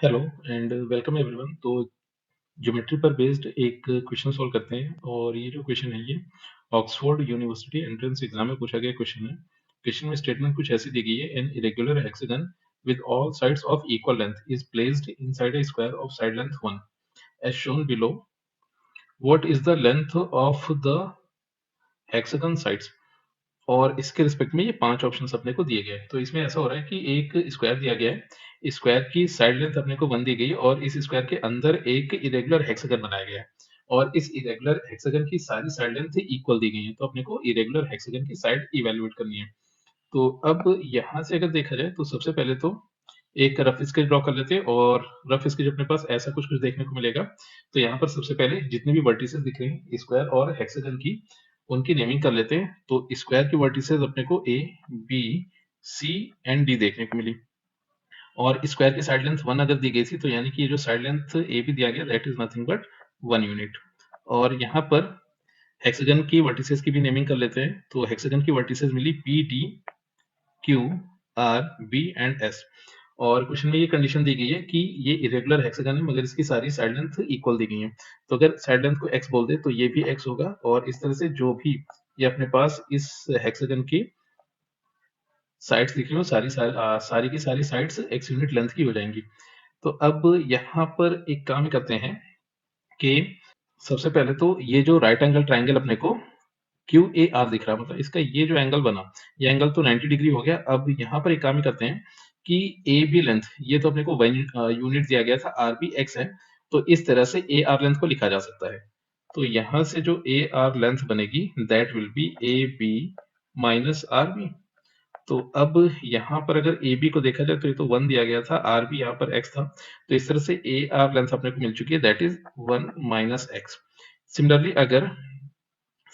Hello and welcome everyone. तो geometry पर based एक क्वेश्चन सॉल्व करते हैं और ये जो क्वेश्चन है ये ऑक्सफोर्ड यूनिवर्सिटी एंट्रेंस एग्जाम में पूछा गया क्वेश्चन है। क्वेश्चन में स्टेटमेंट कुछ ऐसी दी गई है, an irregular hexagon with all sides of equal length is placed inside a square of side length 1 as shown below. What is the length of the hexagon sides? और इसके respect में ये 5 ऑप्शंस अपने को दिए गए हैं। तो इसमें ऐसा हो रहा है कि एक स्क्वायर दिया गया है, स्क्वायर की साइड लेंथ अपने को 1 दी गई है और इस स्क्वायर के अंदर एक इरेगुलर हेक्सागन बनाया गया है और इस इरेगुलर हेक्सागन की सारी साइड लेंथ इक्वल दी गई है। तो अपने को इरेगुलर हेक्सागन की साइड इवैल्यूएट करनी है। तो अब यहाँ से अगर देखा जाए तो सबसे पहले तो एक रफ स्केच ड्रॉ कर लेते हैं और रफ स्केच अपने पास ऐसा कुछ कुछ देखने को मिलेगा। तो यहाँ पर सबसे पहले जितने भी वर्टिसेस दिख रहे हैं स्क्वायर और हेक्सागन की, उनकी नेमिंग कर लेते हैं। तो स्क्वायर की वर्टिसेस अपने को ए, बी, सी एंड डी देखने को मिली और स्क्वायर की साइड लेंथ 1 अगर दी गई थी तो यानी कि ये जो साइड लेंथ ए भी दिया गया that is nothing but 1 unit. और यहाँ पर हेक्सागन की वर्टिसेस की भी नेमिंग कर लेते हैं। तो हेक्सागन की वर्टिसेस मिली P, D, Q, R, B and S. और क्वेश्चन में ये कंडीशन दी गई है कि ये इरेगुलर हेक्सागन है मगर इसकी सारी साइड लेंथ इक्वल दी गई है। तो अगर साइड लेंथ को x बोल दे तो ये भी x होगा और इस तरह से जो भी ये अपने पास इस हेक्सागन की साइड्स दिख रही हो सारी की सारी साइड्स x यूनिट लेंथ की हो जाएंगी। तो अब यहाँ पर एक काम करते हैं कि सबसे पहले तो ये जो राइट एंगल ट्राइंगल अपने को क्यू ए आर दिख रहा है, मतलब इसका ये जो एंगल बना ये एंगल तो 90 डिग्री हो गया। अब यहाँ पर एक काम ही करते हैं कि ए बी लेंथ ये तो अपने को 1 यूनिट दिया गया था, आर बी एक्स है, तो इस तरह से ए आर लेंथ को लिखा जा सकता है। तो यहाँ से जो ए आर लेंथ बनेगी that will be A B minus R B. तो अब यहाँ पर अगर ए बी को देखा जाए तो ये तो 1 दिया गया था, आर बी यहाँ पर एक्स था, तो इस तरह से ए आर लेंथ अपने को मिल चुकी है that is 1 minus x. Similarly अगर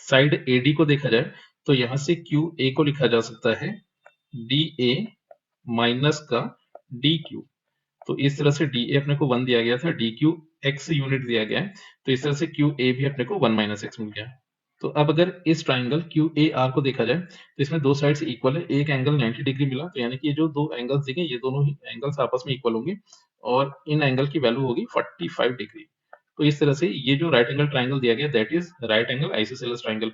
साइड AD को देखा जाए तो यहां से QA को लिखा जा सकता है DA माइनस का DQ। तो इस तरह से DA अपने को 1 दिया गया था, DQ x यूनिट दिया गया है, तो इस तरह से QA भी अपने को 1 माइनस एक्स मिल गया। तो अब अगर इस ट्राइंगल QAR को देखा जाए तो इसमें दो साइड्स इक्वल है, एक एंगल 90 डिग्री मिला, तो यानी कि ये जो दो एंगल्स दिखे ये दोनों ही एंगल्स आपस में इक्वल होंगे और इन एंगल की वैल्यू होगी 45 डिग्री। तो इस तरह से ये जो राइट एंगल ट्राइंगल दिया गया that is right angle isosceles triangle.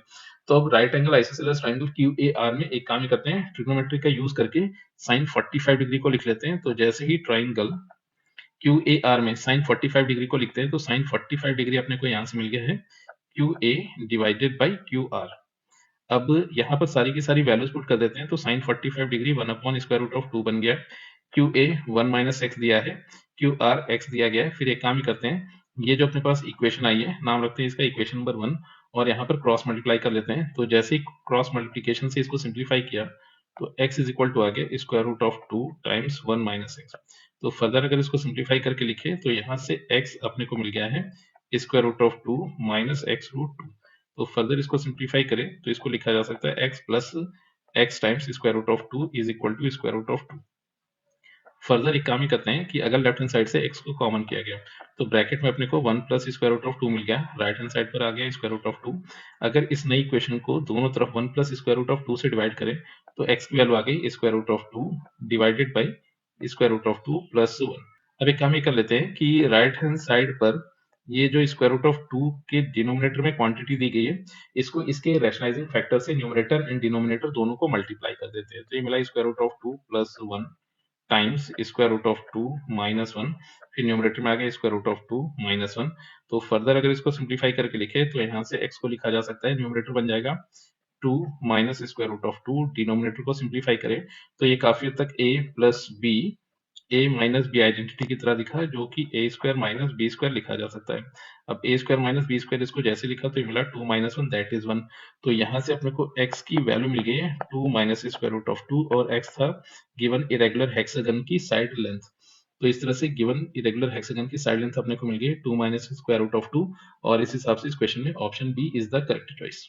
तो अब right angle isosceles triangle QAR में एक काम ही करते हैं, ट्रिग्नोमेट्री का यूज करके sin 45 डिग्री को लिख लेते हैं। तो जैसे ही ट्राइंगल QAR में sin 45 डिग्री को लिखते हैं तो sin 45 डिग्री अपने को यहाँ से मिल गया है QA डिवाइडेड बाई QR। अब यहाँ पर सारी की सारी वैल्यूज पुट कर देते हैं तो sin 45 degree 1 upon square root of 2 बन गया। QA 1 माइनस एक्स दिया है, QR x दिया गया है। फिर एक काम ही करते हैं, ये जो अपने पास इक्वेशन आई है नाम रखते हैं इसका इक्वेशन नंबर 1 और यहाँ पर क्रॉस मल्टीप्लाई कर लेते हैं। तो जैसे ही क्रॉस मल्टीप्लीकेशन से इसको सिंप्लीफाई किया तो x इज इक्वल टू आ गया square root of 2 times 1 minus x. तो फर्दर अगर इसको सिंप्लीफाई करके लिखे तो यहाँ से x अपने को मिल गया है square root of 2 minus x root 2। तो फर्दर इसको सिंप्लीफाई करें तो इसको लिखा जा सकता है x plus x times square root of 2 is equal to square root of 2। Further एक काम ही करते हैं कि अगर लेफ्ट हैंड साइड से x को कॉमन किया गया तो ब्रैकेट में अपने को 1 प्लस स्क्वायर रूट ऑफ 2 मिल गया, राइट हैंड साइड पर आ गया स्क्वायर रूट ऑफ 2। अगर इस नई इक्वेशन को दोनों तरफ 1 प्लस स्क्वायर रूट ऑफ 2 से डिवाइड करें तो x की वैल्यू आ गई square root of 2 divided by square root of 2 plus 1। अब एक काम ही कर लेते हैं कि राइट हैंड साइड पर ये जो स्क्वायर रूट ऑफ 2 के डिनोमिनेटर में क्वांटिटी दी गई है इसको इसके रैशनलाइजिंग फैक्टर से न्यूमरेटर एंड डिनोमिनेटर दोनों को मल्टीप्लाई कर देते हैं। तो ये मिला square root of 2 plus 1 times square root of 2 minus 1, फिर न्यूमरेटर में आ गया स्क्वायर रूट ऑफ 2 माइनस 1। तो फर्दर अगर इसको सिंप्लीफाई करके लिखे तो यहाँ से x को लिखा जा सकता है, न्यूमरेटर बन जाएगा 2 minus square root of 2, denominator को सिंप्लीफाई करें तो ये काफी हद तक a plus b, a minus b identity की तरह दिखा है जो कि a square minus b square लिखा जा सकता है। अब a square minus b square इसको जैसे लिखा तो ये मिला 2 माइनस 1 दैट इज 1। तो यहाँ से अपने को x की वैल्यू मिल गई है 2 माइनस स्क्वायर रूट ऑफ 2 और x था गिवन इरेगुलर हेक्सागन की साइड लेंथ। तो इस तरह से गिवन इरेगुलर हेक्सागन की साइड लेंथ अपने को मिल गई 2 माइनस स्क्वायर रूट ऑफ 2 और इस हिसाब से इस क्वेश्चन में option B is the correct choice.